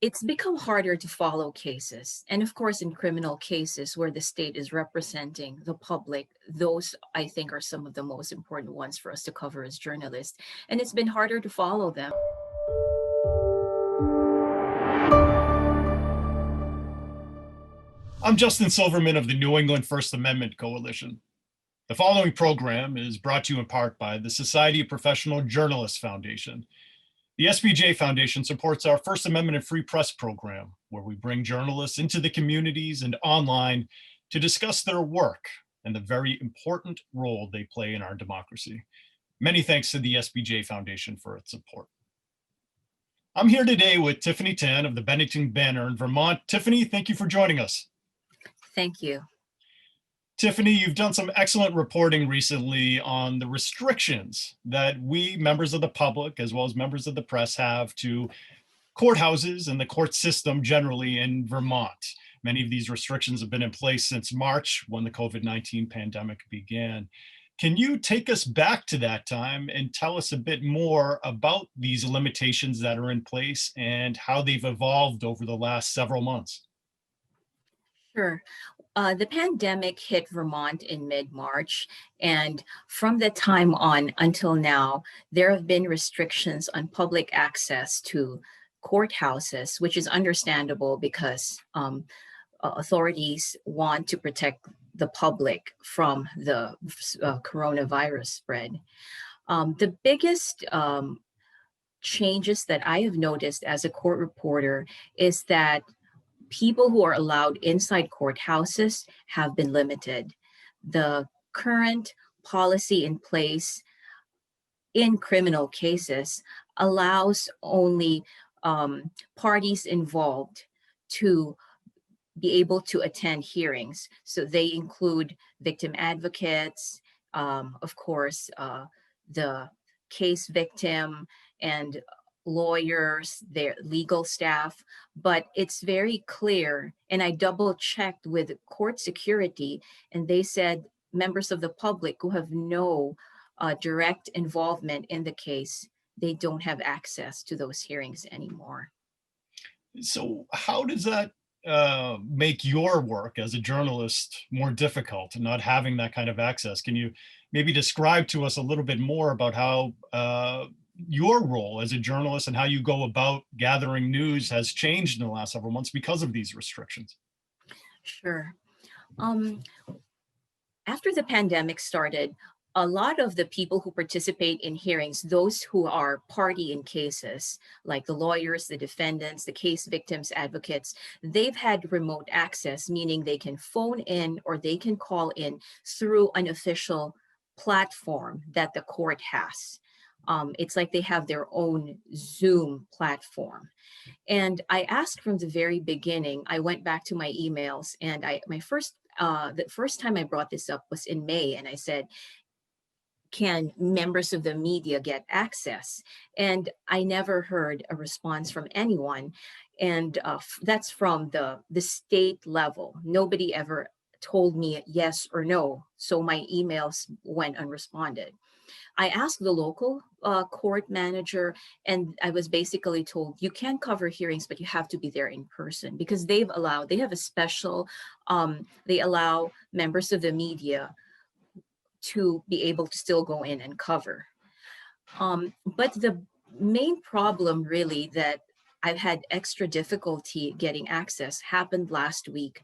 It's become harder to follow cases. And of course, in criminal cases where the state is representing the public, those I think are some of the most important ones for us to cover as journalists. And it's been harder to follow them. I'm Justin Silverman of the New England First Amendment Coalition. The following program is brought to you in part by the Society of Professional Journalists Foundation. The SPJ Foundation supports our First Amendment and Free Press program, where we bring journalists into the communities and online to discuss their work and the very important role they play in our democracy. Many thanks to the SPJ Foundation for its support. I'm here today with Tiffany Tan of the Bennington Banner in Vermont. Tiffany, thank you for joining us. Thank you. Tiffany, you've done some excellent reporting recently on the restrictions that we, members of the public, as well as members of the press, have to courthouses and the court system generally in Vermont. Many of these restrictions have been in place since March, when the COVID-19 pandemic began. Can you take us back to that time and tell us a bit more about these limitations that are in place and how they've evolved over the last several months? Sure. The pandemic hit Vermont in mid-March, and from that time on until now, there have been restrictions on public access to courthouses, which is understandable because authorities want to protect the public from the coronavirus spread. The biggest changes that I have noticed as a court reporter is that people who are allowed inside courthouses have been limited. The current policy in place in criminal cases allows only parties involved to be able to attend hearings. So they include victim advocates, of course, the case victim, and lawyers, their legal staff, but it's very clear. And I double checked with court security, and they said members of the public who have no direct involvement in the case, they don't have access to those hearings anymore. So how does that make your work as a journalist more difficult, not having that kind of access? Can you maybe describe to us a little bit more about how your role as a journalist and how you go about gathering news has changed in the last several months because of these restrictions? Sure. Um, After the pandemic started, a lot of the people who participate in hearings, those who are party in cases, like the lawyers, the defendants, the case victims, advocates, they've had remote access, meaning they can phone in or they can call in through an official platform that the court has. It's like they have their own Zoom platform. And I asked from the very beginning, I went back to my emails, and the first time I brought this up was in May, and I said, can members of the media get access? And I never heard a response from anyone. And that's from the state level. Nobody ever told me yes or no. So my emails went unresponded. I asked the local court manager, and I was basically told, you can cover hearings, but you have to be there in person, because they have a special, they allow members of the media to be able to still go in and cover. But the main problem really that I've had extra difficulty getting access happened last week,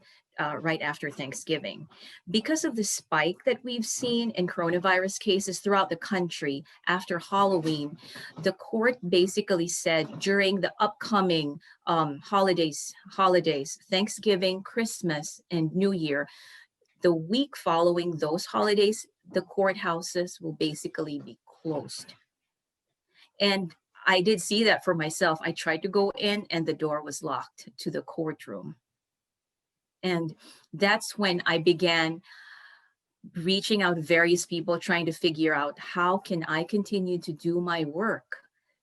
right after Thanksgiving. Because of the spike that we've seen in coronavirus cases throughout the country after Halloween, the court basically said during the upcoming holidays, Thanksgiving, Christmas, and New Year, the week following those holidays, the courthouses will basically be closed. And I did see that for myself. I tried to go in and the door was locked to the courtroom. And that's when I began reaching out to various people, trying to figure out how can I continue to do my work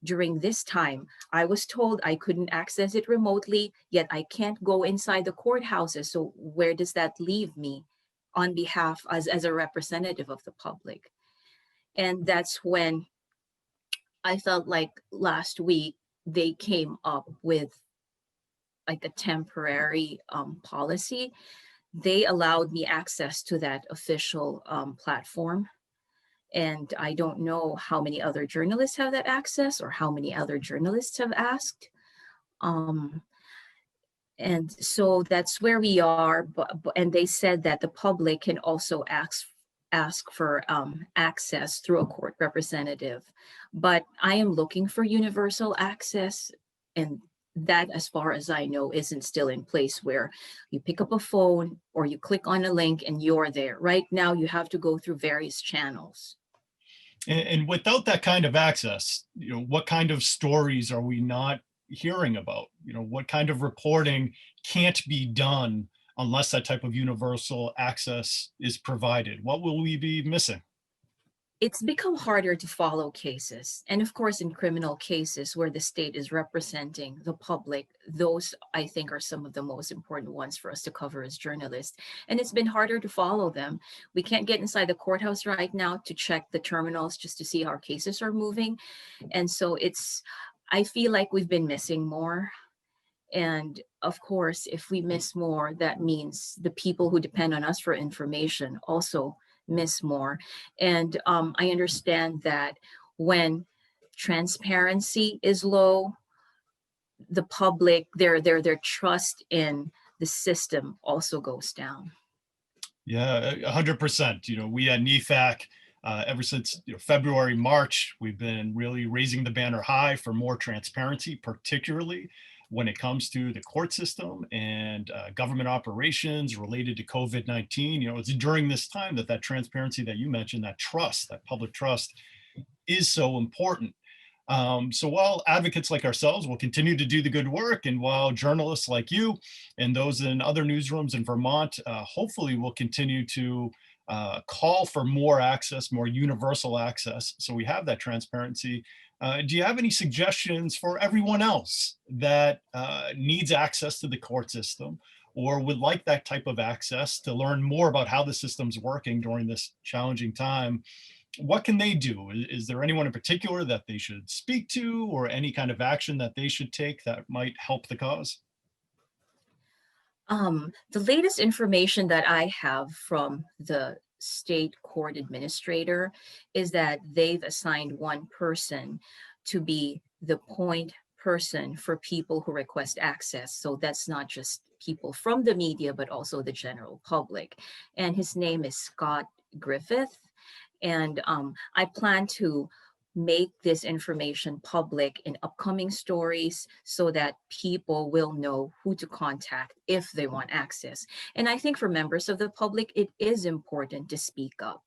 during this time. I was told I couldn't access it remotely, yet I can't go inside the courthouses. So where does that leave me on behalf as a representative of the public? And that's when I felt like last week they came up with like a temporary policy, they allowed me access to that official platform. And I don't know how many other journalists have that access or how many other journalists have asked. Um, and so that's where we are. And they said that the public can also ask for access through a court representative. But I am looking for universal access, and that, as far as I know, isn't still in place where you pick up a phone or you click on a link and you're there. Right now, you have to go through various channels. And without that kind of access, what kind of stories are we not hearing about? What kind of reporting can't be done unless that type of universal access is provided? What will we be missing? It's become harder to follow cases. And of course, in criminal cases where the state is representing the public, those I think are some of the most important ones for us to cover as journalists. And it's been harder to follow them. We can't get inside the courthouse right now to check the terminals just to see how our cases are moving. And so I feel like we've been missing more. And of course, if we miss more, that means the people who depend on us for information also miss more. And I understand that when transparency is low, the public, their trust in the system also goes down. Yeah, 100%. We at NEFAC, ever since February, March, we've been really raising the banner high for more transparency, particularly when it comes to the court system and government operations related to COVID-19. It's during this time that transparency that you mentioned, that trust, that public trust, is so important. So while advocates like ourselves will continue to do the good work, and while journalists like you and those in other newsrooms in Vermont hopefully will continue to call for more access, more universal access, so we have that transparency, do you have any suggestions for everyone else that needs access to the court system or would like that type of access to learn more about how the system's working during this challenging time? What can they do? Is there anyone in particular that they should speak to or any kind of action that they should take that might help the cause? The latest information that I have from the state court administrator is that they've assigned one person to be the point person for people who request access. So that's not just people from the media, but also the general public. And his name is Scott Griffith. And I plan to make this information public in upcoming stories so that people will know who to contact if they want access. And I think for members of the public, it is important to speak up.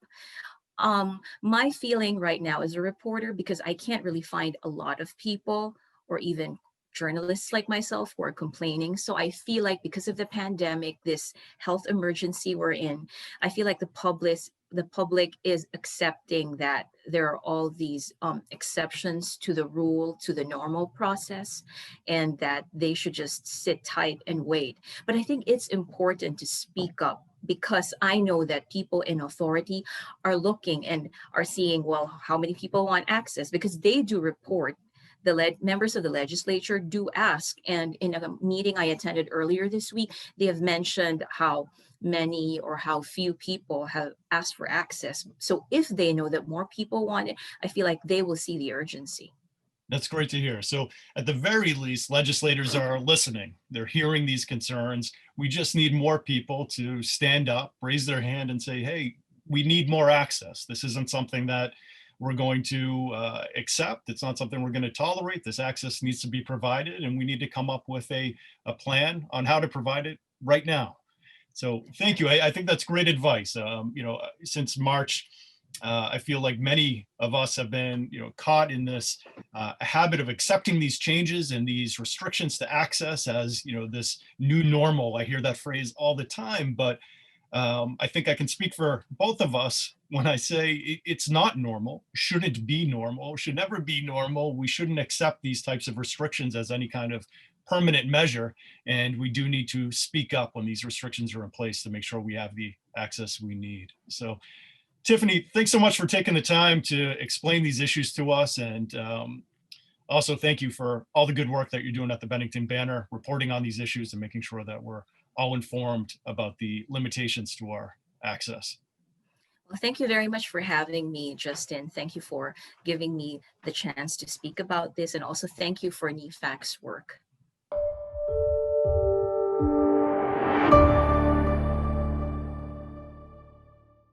My feeling right now as a reporter, because I can't really find a lot of people or even journalists like myself who are complaining. So I feel like because of the pandemic, this health emergency we're in, I feel like the public is accepting that there are all these exceptions to the rule, to the normal process, and that they should just sit tight and wait. But I think it's important to speak up because I know that people in authority are looking and are seeing, well, how many people want access? Because they do report. The members of the legislature do ask. And in a meeting I attended earlier this week, they have mentioned how many or how few people have asked for access. So if they know that more people want it, I feel like they will see the urgency. That's great to hear. So at the very least, legislators are listening. They're hearing these concerns. We just need more people to stand up, raise their hand and say, hey, we need more access. This isn't something that we're going to accept. It's not something we're going to tolerate. This access needs to be provided, and we need to come up with a plan on how to provide it right now. So thank you. I think that's great advice. Since March, I feel like many of us have been, caught in this habit of accepting these changes and these restrictions to access as, this new normal. I hear that phrase all the time, but I think I can speak for both of us when I say it's not normal, shouldn't be normal, should never be normal. We shouldn't accept these types of restrictions as any kind of permanent measure. And we do need to speak up when these restrictions are in place to make sure we have the access we need. So Tiffany, thanks so much for taking the time to explain these issues to us. And Also, thank you for all the good work that you're doing at the Bennington Banner, reporting on these issues and making sure that we're all informed about the limitations to our access. Well, thank you very much for having me, Justin. Thank you for giving me the chance to speak about this, and also thank you for NEFAC's work.